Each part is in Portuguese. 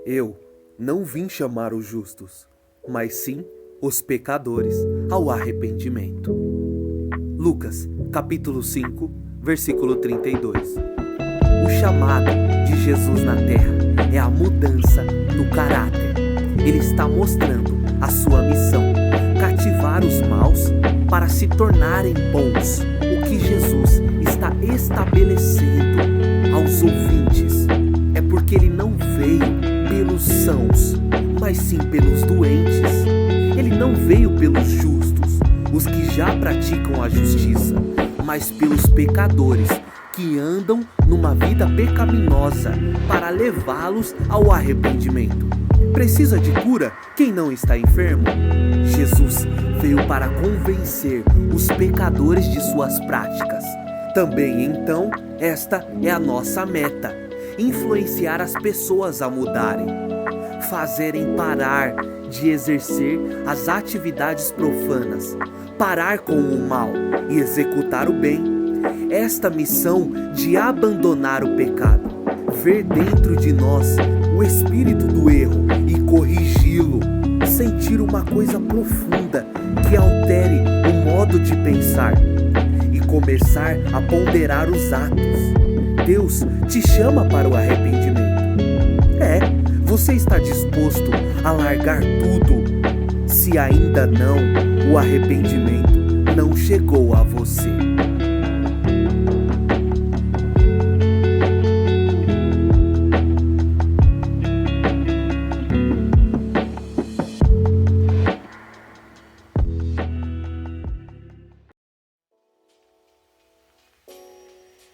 Eu não vim chamar os justos, mas sim os pecadores ao arrependimento. Lucas, capítulo 5, versículo 32. O chamado de Jesus na terra é a mudança no caráter. Ele está mostrando a sua missão, cativar os maus para se tornarem bons, o que Jesus está estabelecendo aos ouvintes. É porque ele não veio pelos sãos, mas sim pelos doentes. Ele não veio pelos justos, os que já praticam a justiça, mas pelos pecadores que andam numa vida pecaminosa para levá-los ao arrependimento. Precisa de cura quem não está enfermo? Jesus veio para convencer os pecadores de suas práticas. Também então, esta é a nossa meta: influenciar as pessoas a mudarem, fazerem parar de exercer as atividades profanas, parar com o mal e executar o bem. Esta missão de abandonar o pecado, ver dentro de nós o espírito do erro e corrigi-lo, sentir uma coisa profunda que altere o modo de pensar e começar a ponderar os atos. Deus te chama para o arrependimento. Você está disposto a largar tudo? Se ainda não, o arrependimento não chegou a você.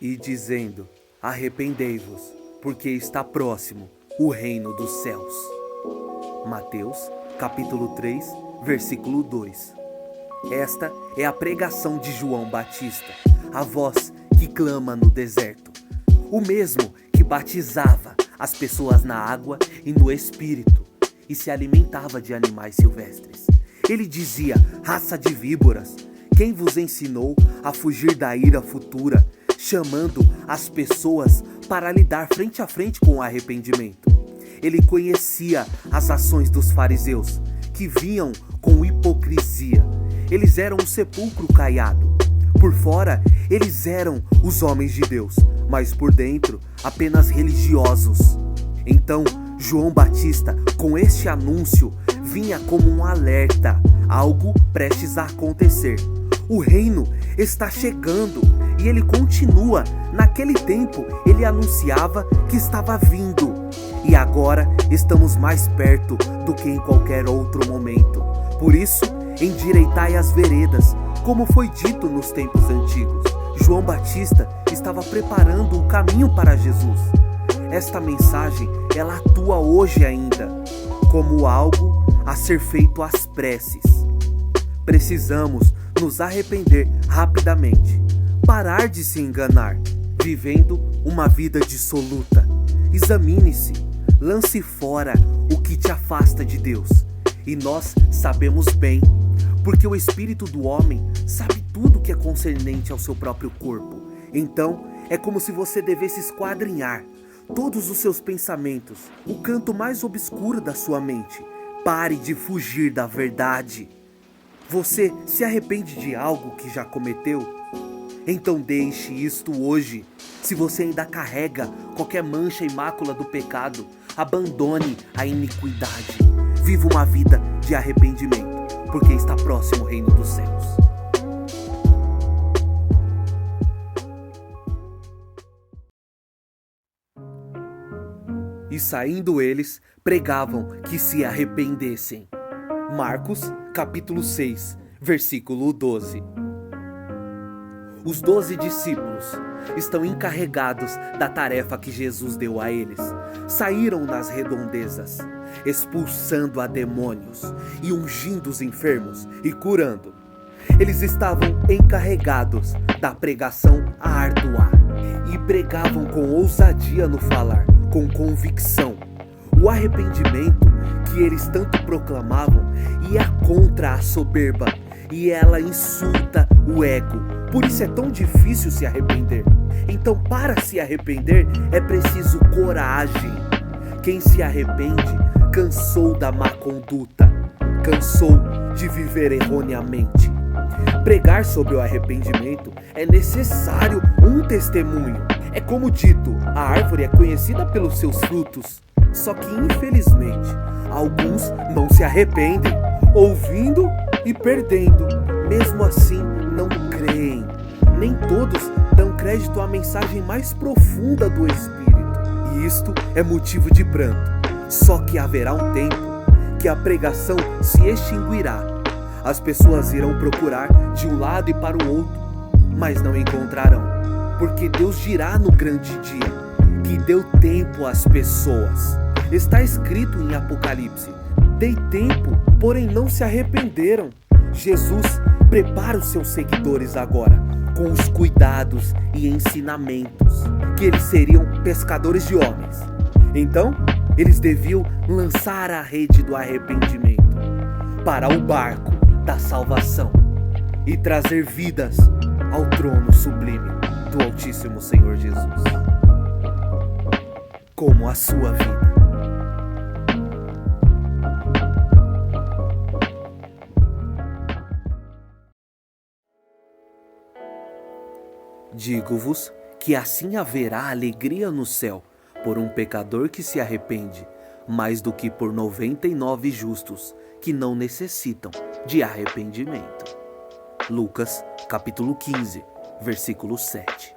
E dizendo: arrependei-vos, porque está próximo o reino dos céus. Mateus, capítulo 3, versículo 2. Esta é a pregação de João Batista, a voz que clama no deserto, o mesmo que batizava as pessoas na água e no Espírito, e se alimentava de animais silvestres. Ele dizia: raça de víboras, quem vos ensinou a fugir da ira futura, chamando as pessoas para lidar frente a frente com o arrependimento. Ele conhecia as ações dos fariseus, que vinham com hipocrisia. Eles eram um sepulcro caiado. Por fora, eles eram os homens de Deus, mas por dentro, apenas religiosos. Então, João Batista, com este anúncio, vinha como um alerta, algo prestes a acontecer. O reino está chegando. E ele continua. Naquele tempo, ele anunciava que estava vindo. E agora estamos mais perto do que em qualquer outro momento. Por isso, endireitai as veredas, como foi dito nos tempos antigos. João Batista estava preparando o caminho para Jesus. Esta mensagem, ela atua hoje ainda, como algo a ser feito às pressas. Precisamos nos arrepender rapidamente. Parar de se enganar, vivendo uma vida dissoluta. Examine-se, lance fora o que te afasta de Deus. E nós sabemos bem, porque o espírito do homem sabe tudo que é concernente ao seu próprio corpo. Então, é como se você devesse esquadrinhar todos os seus pensamentos, o canto mais obscuro da sua mente. Pare de fugir da verdade. Você se arrepende de algo que já cometeu? Então deixe isto hoje. Se você ainda carrega qualquer mancha e mácula do pecado, abandone a iniquidade. Viva uma vida de arrependimento, porque está próximo o reino dos céus. E saindo eles, pregavam que se arrependessem. Marcos, capítulo 6, versículo 12. Os 12 discípulos estão encarregados da tarefa que Jesus deu a eles. Saíram nas redondezas, expulsando a demônios e ungindo os enfermos e curando. Eles estavam encarregados da pregação árdua e pregavam com ousadia no falar, com convicção. O arrependimento que eles tanto proclamavam ia contra a soberba e ela insulta o ego. Por isso é tão difícil se arrepender. Então, para se arrepender, é preciso coragem. Quem se arrepende cansou da má conduta, cansou de viver erroneamente. Pregar sobre o arrependimento é necessário um testemunho. É como dito, a árvore é conhecida pelos seus frutos. Só que infelizmente, alguns não se arrependem, ouvindo e perdendo. Mesmo assim, não creem. Nem todos dão crédito à mensagem mais profunda do Espírito. E isto é motivo de pranto. Só que haverá um tempo que a pregação se extinguirá. As pessoas irão procurar de um lado e para o outro, mas não encontrarão. Porque Deus dirá no grande dia que deu tempo às pessoas. Está escrito em Apocalipse: dei tempo, porém não se arrependeram. Jesus prepara os seus seguidores agora com os cuidados e ensinamentos que eles seriam pescadores de homens. Então, eles deviam lançar a rede do arrependimento para o barco da salvação e trazer vidas ao trono sublime do Altíssimo Senhor Jesus. Como a sua vida. Digo-vos que assim haverá alegria no céu por um pecador que se arrepende, mais do que por 99 justos que não necessitam de arrependimento. Lucas, capítulo 15, versículo 7.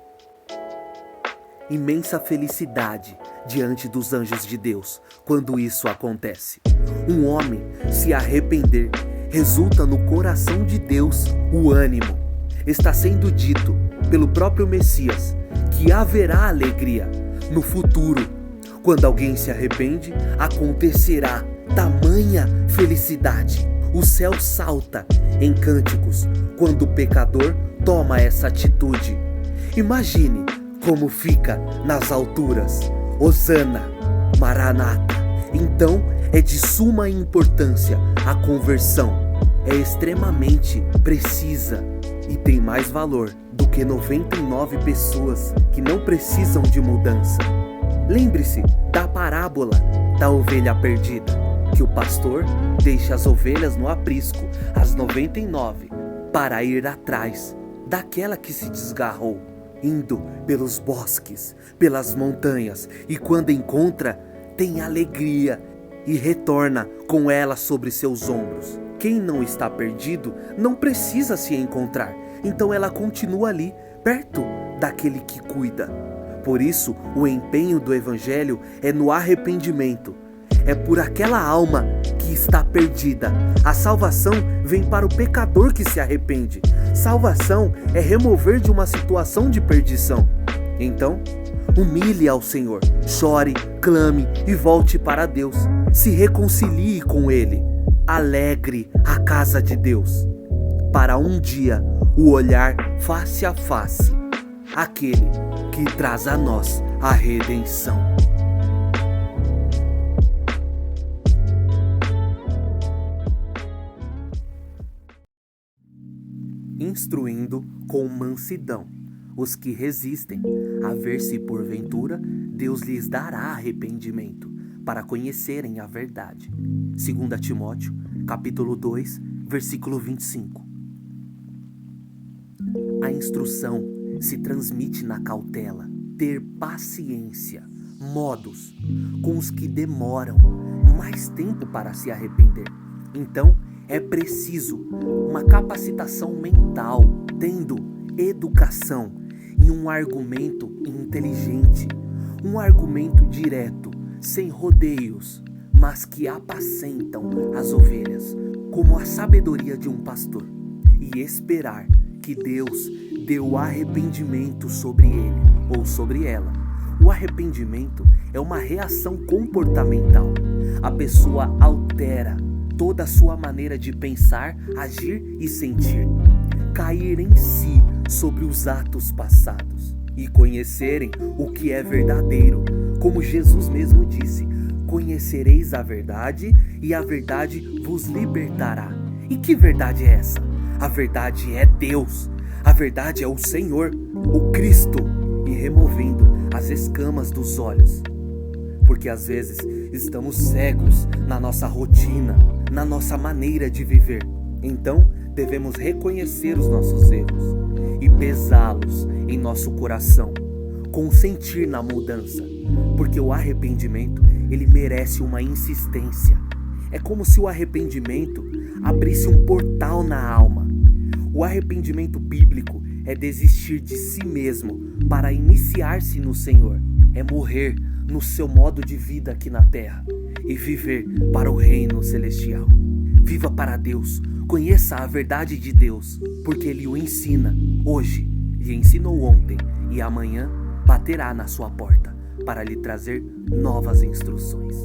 Imensa felicidade diante dos anjos de Deus quando isso acontece. Um homem se arrepender resulta no coração de Deus o ânimo. Está sendo dito pelo próprio Messias que haverá alegria no futuro. Quando alguém se arrepende, acontecerá tamanha felicidade. O céu salta em cânticos quando o pecador toma essa atitude. Imagine como fica nas alturas. Hosana, Maranata. Então é de suma importância a conversão. É extremamente precisa e tem mais valor do que 99 pessoas que não precisam de mudança. Lembre-se da parábola da ovelha perdida, que o pastor deixa as ovelhas no aprisco, as 99, para ir atrás daquela que se desgarrou, indo pelos bosques, pelas montanhas, e quando encontra, tem alegria e retorna com ela sobre seus ombros. Quem não está perdido não precisa se encontrar, então ela continua ali, perto daquele que cuida. Por isso, o empenho do Evangelho é no arrependimento. É por aquela alma que está perdida. A salvação vem para o pecador que se arrepende. Salvação é remover de uma situação de perdição. Então, humilhe ao Senhor, chore, clame e volte para Deus. Se reconcilie com Ele. Alegre a casa de Deus, para um dia o olhar face a face, aquele que traz a nós a redenção. Instruindo com mansidão os que resistem, a ver se porventura Deus lhes dará arrependimento, para conhecerem a verdade. 2 Timóteo, capítulo 2, versículo 25. A instrução se transmite na cautela, ter paciência, modos com os que demoram mais tempo para se arrepender. Então, é preciso uma capacitação mental, tendo educação e um argumento inteligente, um argumento direto, sem rodeios, mas que apacentam as ovelhas, como a sabedoria de um pastor, e esperar que Deus dê o arrependimento sobre ele ou sobre ela. O arrependimento é uma reação comportamental. A pessoa altera toda a sua maneira de pensar, agir e sentir, cair em si sobre os atos passados e conhecerem o que é verdadeiro. Como Jesus mesmo disse: conhecereis a verdade e a verdade vos libertará. E que verdade é essa? A verdade é Deus. A verdade é o Senhor, o Cristo, e removendo as escamas dos olhos. porque às vezes estamos cegos na nossa rotina, na nossa maneira de viver. Então, devemos reconhecer os nossos erros e pesá-los em nosso coração, consentir na mudança, porque o arrependimento, ele merece uma insistência. É como se o arrependimento abrisse um portal na alma. O arrependimento bíblico é desistir de si mesmo para iniciar-se no Senhor. É morrer no seu modo de vida aqui na terra e viver para o reino celestial. Viva para Deus, conheça a verdade de Deus, porque Ele o ensina hoje, lhe ensinou ontem e amanhã baterá na sua porta para lhe trazer novas instruções.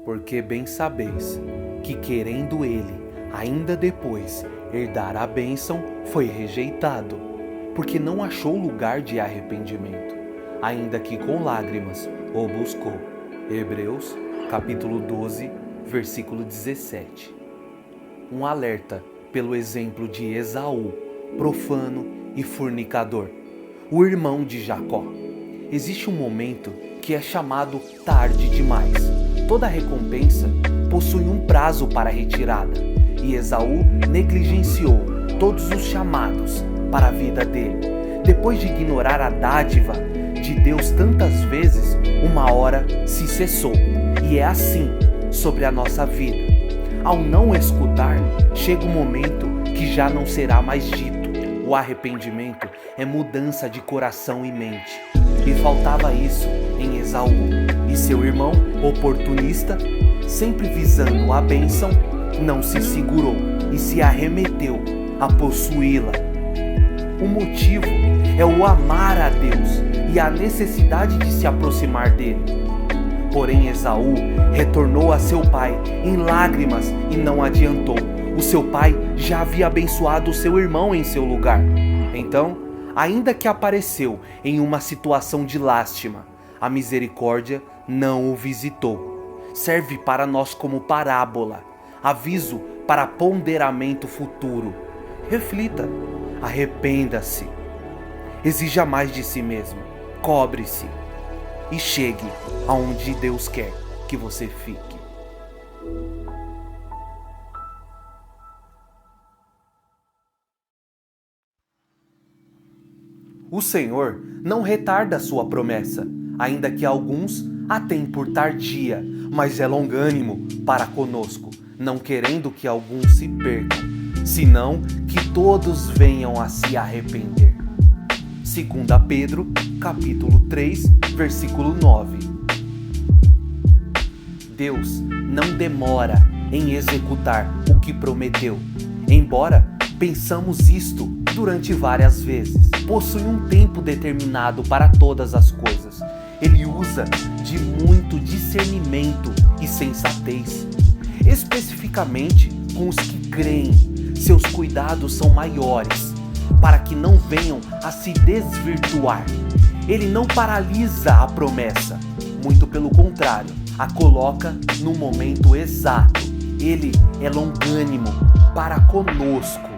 Porque bem sabeis que, querendo ele, ainda depois, herdar a bênção, foi rejeitado, porque não achou lugar de arrependimento, ainda que com lágrimas o buscou. Hebreus, capítulo 12, versículo 17. Um alerta pelo exemplo de Esaú, profano e fornicador, o irmão de Jacó. Existe um momento que é chamado tarde demais. Toda recompensa possui um prazo para retirada, e Esaú negligenciou todos os chamados para a vida dele. Depois de ignorar a dádiva de Deus tantas vezes, uma hora se cessou, e é assim sobre a nossa vida. Ao não escutar, chega um momento que já não será mais dito. O arrependimento é mudança de coração e mente, e faltava isso em Esaú. E seu irmão, oportunista, sempre visando a bênção, não se segurou e se arremeteu a possuí-la. O motivo é o amar a Deus e a necessidade de se aproximar dele. Porém, Esaú retornou a seu pai em lágrimas e não adiantou. O seu pai já havia abençoado o seu irmão em seu lugar. Então, ainda que apareceu em uma situação de lástima, a misericórdia não o visitou. Serve para nós como parábola, aviso para ponderamento futuro. Reflita, arrependa-se, exija mais de si mesmo, cobre-se e chegue aonde Deus quer que você fique. O Senhor não retarda a sua promessa, ainda que alguns a têm por tardia, mas é longânimo para conosco, não querendo que alguns se percam, senão que todos venham a se arrepender. 2 Pedro, capítulo 3, versículo 9. Deus não demora em executar o que prometeu, embora pensamos isto durante várias vezes. Possui um tempo determinado para todas as coisas. Ele usa de muito discernimento e sensatez. Especificamente com os que creem, seus cuidados são maiores, para que não venham a se desvirtuar. Ele não paralisa a promessa, muito pelo contrário, a coloca no momento exato. Ele é longânimo para conosco,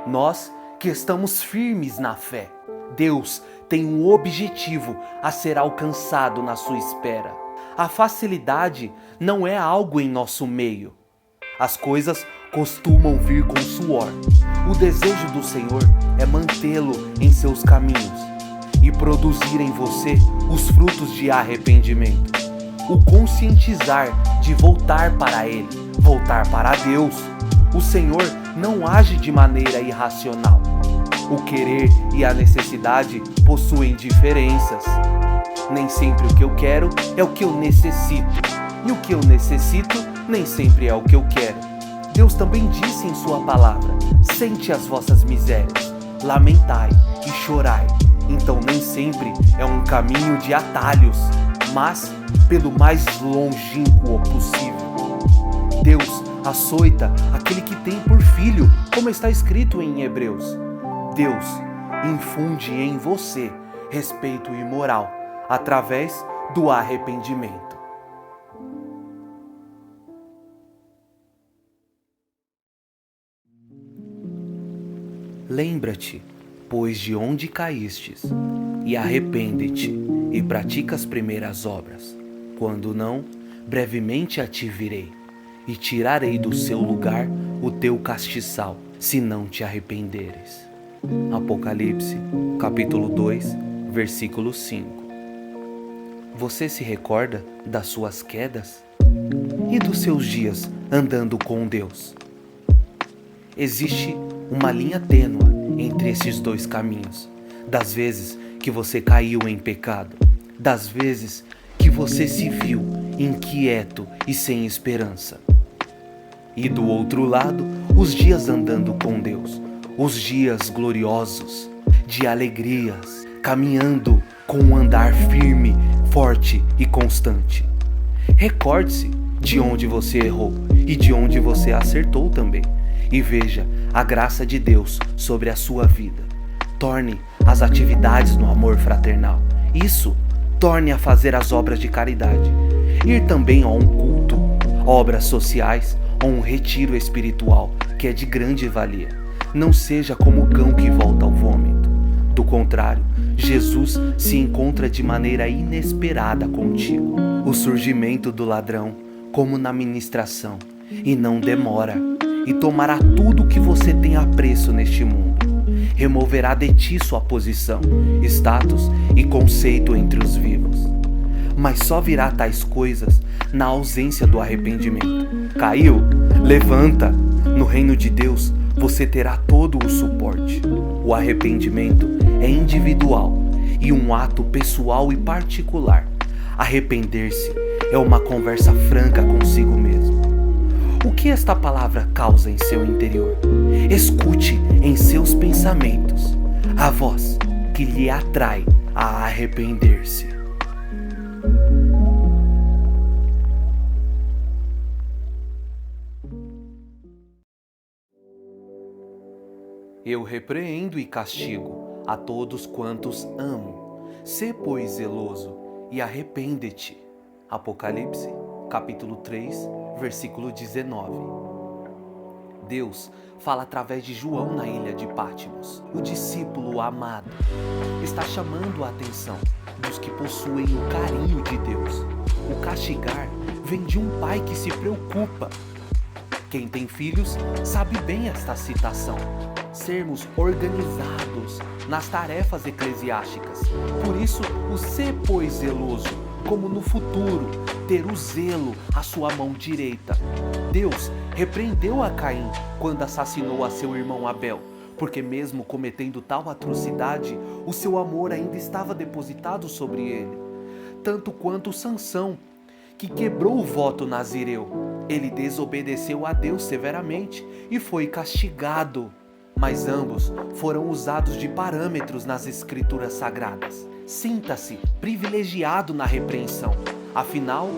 nós que estamos firmes na fé. Deus tem um objetivo a ser alcançado na sua espera. A facilidade não é algo em nosso meio. As coisas costumam vir com suor. O desejo do Senhor é mantê-lo em seus caminhos e produzir em você os frutos de arrependimento. O conscientizar de voltar para Ele, voltar para Deus. O Senhor não age de maneira irracional. O querer e a necessidade possuem diferenças. Nem sempre o que eu quero é o que eu necessito, e o que eu necessito nem sempre é o que eu quero. Deus também disse em sua palavra: sente as vossas misérias, lamentai e chorai. Então nem sempre é um caminho de atalhos, mas pelo mais longínquo possível. Deus açoita aquele que tem por filho, como está escrito em Hebreus. Deus infunde em você respeito e moral através do arrependimento. Lembra-te, pois, de onde caístes, e arrepende-te, e pratica as primeiras obras. Quando não, brevemente a ti virei, e tirarei do seu lugar o teu castiçal, se não te arrependeres. Apocalipse, capítulo 2, versículo 5. Você se recorda das suas quedas? E dos seus dias andando com Deus? Existe uma linha tênue entre esses dois caminhos, das vezes que você caiu em pecado, das vezes que você se viu inquieto e sem esperança. E do outro lado, os dias andando com Deus, os dias gloriosos, de alegrias, caminhando com um andar firme, forte e constante. Recorde-se de onde você errou e de onde você acertou também, e veja a graça de Deus sobre a sua vida. Torne as atividades no amor fraternal. Isso, torne a fazer as obras de caridade. Ir também a um culto, obras sociais ou um retiro espiritual que é de grande valia. Não seja como o cão que volta ao vômito. Do contrário, Jesus se encontra de maneira inesperada contigo. O surgimento do ladrão, como na ministração, e não demora, e tomará tudo o que você tem apreço neste mundo. Removerá de ti sua posição, status e conceito entre os vivos. Mas só virá tais coisas na ausência do arrependimento. Caiu? Levanta! No reino de Deus, você terá todo o suporte. O arrependimento é individual e um ato pessoal e particular. Arrepender-se é uma conversa franca consigo mesmo. O que esta palavra causa em seu interior? Escute em seus pensamentos a voz que lhe atrai a arrepender-se. Eu repreendo e castigo a todos quantos amo. Sê, pois, zeloso e arrepende-te. Apocalipse, capítulo 3, versículo 19. Deus fala através de João na ilha de Patmos. O discípulo amado está chamando a atenção dos que possuem o carinho de Deus. O castigar vem de um pai que se preocupa. Quem tem filhos sabe bem esta citação. Sermos organizados nas tarefas eclesiásticas. Por isso, o ser, pois, zeloso, como no futuro, ter o zelo à sua mão direita. Deus repreendeu a Caim quando assassinou a seu irmão Abel, porque mesmo cometendo tal atrocidade, o seu amor ainda estava depositado sobre ele. Tanto quanto Sansão, que quebrou o voto nazireu. Ele desobedeceu a Deus severamente e foi castigado. Mas ambos foram usados de parâmetros nas escrituras sagradas. Sinta-se privilegiado na repreensão. Afinal,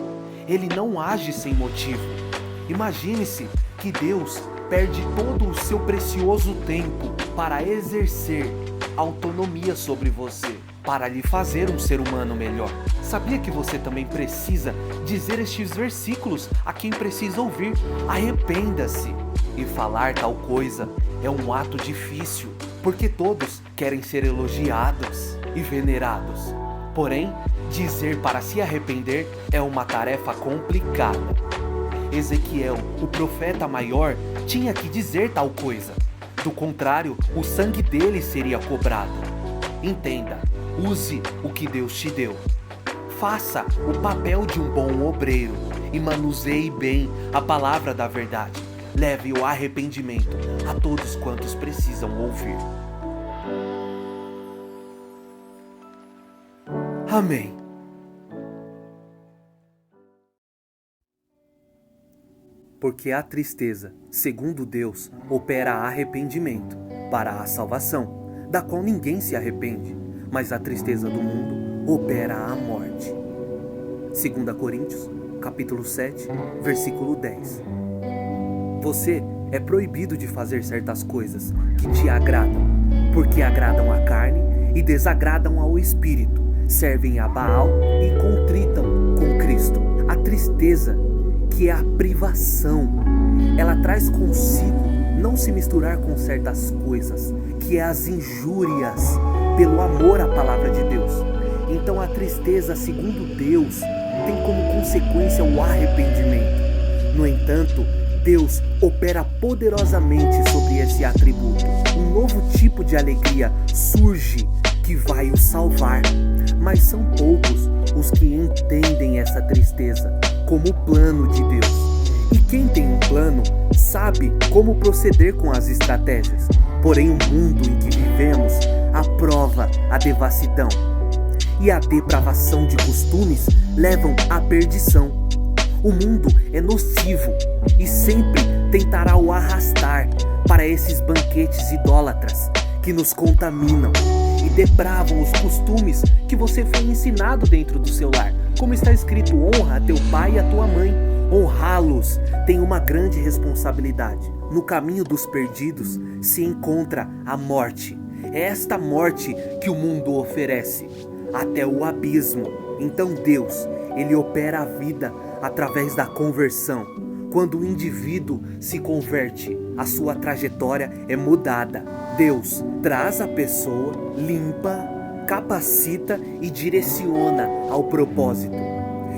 ele não age sem motivo. Imagine-se que Deus perde todo o seu precioso tempo para exercer autonomia sobre você, para lhe fazer um ser humano melhor. Sabia que você também precisa dizer estes versículos a quem precisa ouvir? Arrependa-se. E falar tal coisa é um ato difícil, porque todos querem ser elogiados e venerados. Porém, dizer para se arrepender é uma tarefa complicada. Ezequiel, o profeta maior, tinha que dizer tal coisa. Do contrário, o sangue dele seria cobrado. Entenda, use o que Deus te deu. Faça o papel de um bom obreiro e manuseie bem a palavra da verdade. Leve o arrependimento a todos quantos precisam ouvir. Amém. Porque a tristeza, segundo Deus, opera arrependimento para a salvação, da qual ninguém se arrepende, mas a tristeza do mundo opera a morte. 2 Coríntios, capítulo 7, versículo 10. Você é proibido de fazer certas coisas que te agradam, porque agradam à carne e desagradam ao espírito, servem a Baal e contritam com Cristo. A tristeza, que é a privação, ela traz consigo não se misturar com certas coisas, que é as injúrias, pelo amor à palavra de Deus. Então a tristeza, segundo Deus, tem como consequência o arrependimento. No entanto, Deus opera poderosamente sobre esse atributo. Um novo tipo de alegria surge que vai o salvar, mas são poucos os que entendem essa tristeza como o plano de Deus. E quem tem um plano sabe como proceder com as estratégias. Porém, o mundo em que vivemos aprova a devassidão e a depravação de costumes levam à perdição. O mundo é nocivo e sempre tentará o arrastar para esses banquetes idólatras que nos contaminam e depravam os costumes que você foi ensinado dentro do seu lar. Como está escrito, honra a teu pai e a tua mãe. Honrá-los tem uma grande responsabilidade. No caminho dos perdidos se encontra a morte. É esta morte que o mundo oferece, até o abismo. Então Deus, Ele opera a vida através da conversão. Quando o indivíduo se converte, a sua trajetória é mudada. Deus traz a pessoa, limpa, capacita e direciona ao propósito.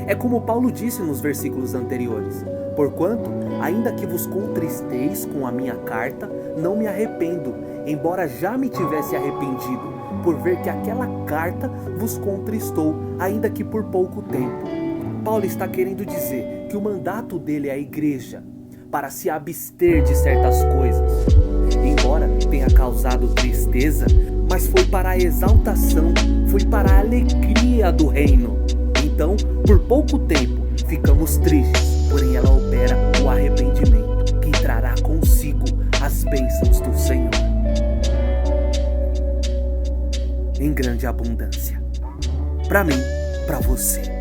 É como Paulo disse nos versículos anteriores: porquanto, ainda que vos contristeis com a minha carta, não me arrependo, embora já me tivesse arrependido, por ver que aquela carta vos contristou, ainda que por pouco tempo. Paulo está querendo dizer que o mandato dele é a igreja, para se abster de certas coisas. Embora tenha causado tristeza, mas foi para a exaltação, foi para a alegria do reino. Então, por pouco tempo, ficamos tristes, porém ela opera o arrependimento, que trará consigo as bênçãos do Senhor em grande abundância. Para mim, para você.